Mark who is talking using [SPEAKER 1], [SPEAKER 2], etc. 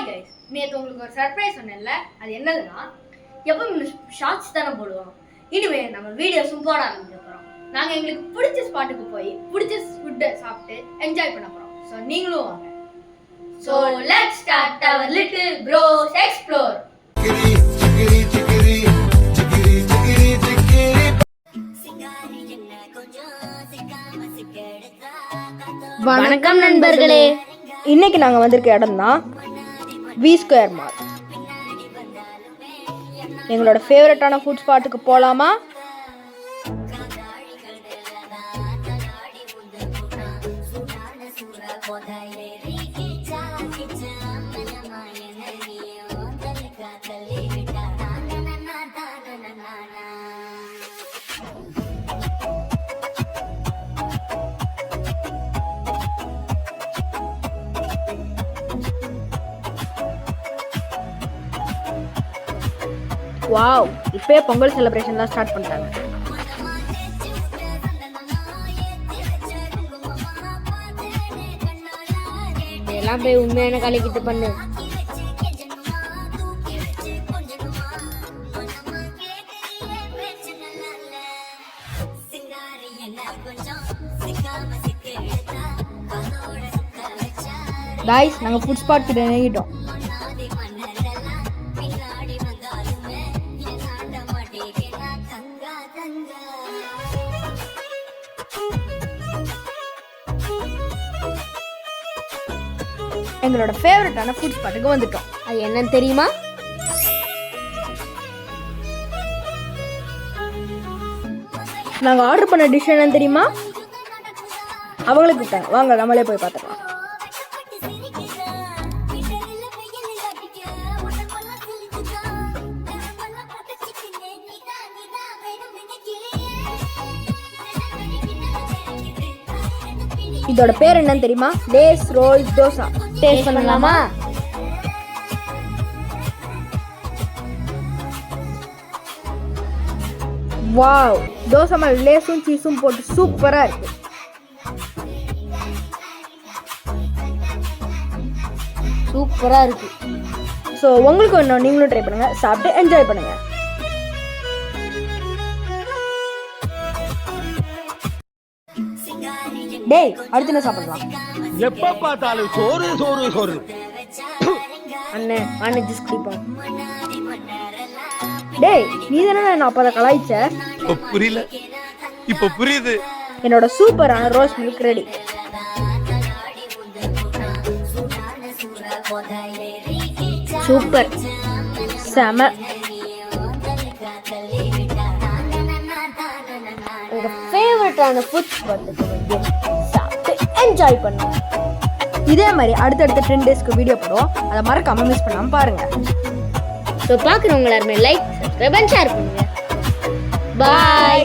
[SPEAKER 1] Hi guys, நேற்று உங்களுக்கு ஒரு சர்ப்ரைஸ் சொன்னேன்ல, அது என்னதுன்னா எப்பவும் ஷார்ட்ஸ் தானே போடுவோம். இனிமே நம்ம வீடியோஸும் போட ஆரம்பிக்க போகிறோம். நாங்கள் எங்களுக்கு பிடிச்ச ஸ்பாட்டுக்கு போய் பிடிச்ச ஃபுட்டை சாப்பிட்டு என்ஜாய் பண்ண போகிறோம். ஸோ நீங்களும் வாங்க. So let's start our little bros explore.
[SPEAKER 2] வணக்கம் நண்பர்களே, இன்னைக்கு நாங்கள் வந்திருக்க இடம் தான் வி ஸ்கொயர் மால். எங்களோட ஃபேவரட்டான ஃபுட் ஸ்பாட்டுக்கு போகலாமா? வாவ், இப்போயே பொங்கல் செலிப்ரேஷன்லாம் ஸ்டார்ட் பண்ணிட்டாங்க.
[SPEAKER 3] எல்லாம் போய் உண்மையான கலைக்கிட்டு பண்ணு.
[SPEAKER 2] காய்ஸ், நாங்கள் ஃபுட் ஸ்பாட் கிட்ட நெருங்கிட்டோம். எங்களோட ஃபேவரட்டான ஃபுட் ஸ்பாட்டுக்கு வந்துட்டோம்.
[SPEAKER 3] அது என்னன்னு தெரியுமா?
[SPEAKER 2] நாங்கள் ஆர்டர் பண்ண டிஷ் என்னன்னு தெரியுமா? அவங்களுக்கு கூப்பிட்டாங்க, வாங்க நம்மளே போய் பார்த்துக்கலாம். இதோட பேர் என்னன்னு தெரியுமா? Lays roll dosa. டேஸ்ட் பண்ணலாமா? வாவ், தோசை மேல லேஸும் சீஸும் போட்டு சூப்பரா இருக்கு.
[SPEAKER 3] சூப்பரா இருக்கு.
[SPEAKER 2] ஸோ உங்களுக்கு வேணும், நீங்களும் ட்ரை பண்ணுங்க, சாப்பிட்டு என்ஜாய் பண்ணுங்க. டேய், அடுத்து என்ன சாப்பிடலாம்?
[SPEAKER 4] எப்ப பார்த்தாலும் சோறு சோறு சோறு.
[SPEAKER 2] அண்ணே வாங்க ஜூஸ் குடிப்போம். டேய், நீ தானே நான் அப்போ அதை கலாய்ச்ச?
[SPEAKER 4] புரியல, இப்ப புரியுது.
[SPEAKER 2] என்னோட சூப்பரான ரோஸ் மில்க் ரெடி. சூப்பர், செம.
[SPEAKER 3] உங்க ஃபேவரட்டான ஃபுட் ஸ்பாட்டுக்கு வந்து சாப்பிட்டு என்ஜாய் பண்ணுங்க.
[SPEAKER 2] இதே மாதிரி அடுத்தடுத்த 10 டேஸ்க்கு வீடியோ போடுவோம். அதை மறக்காம மிஸ் பண்ணாம பாருங்க.
[SPEAKER 3] ஸோ பார்க்குறவங்க எல்லாருமே லைக், சப்ஸ்கிரைப் அண்ட் ஷேர் பண்ணுங்க. பாய்.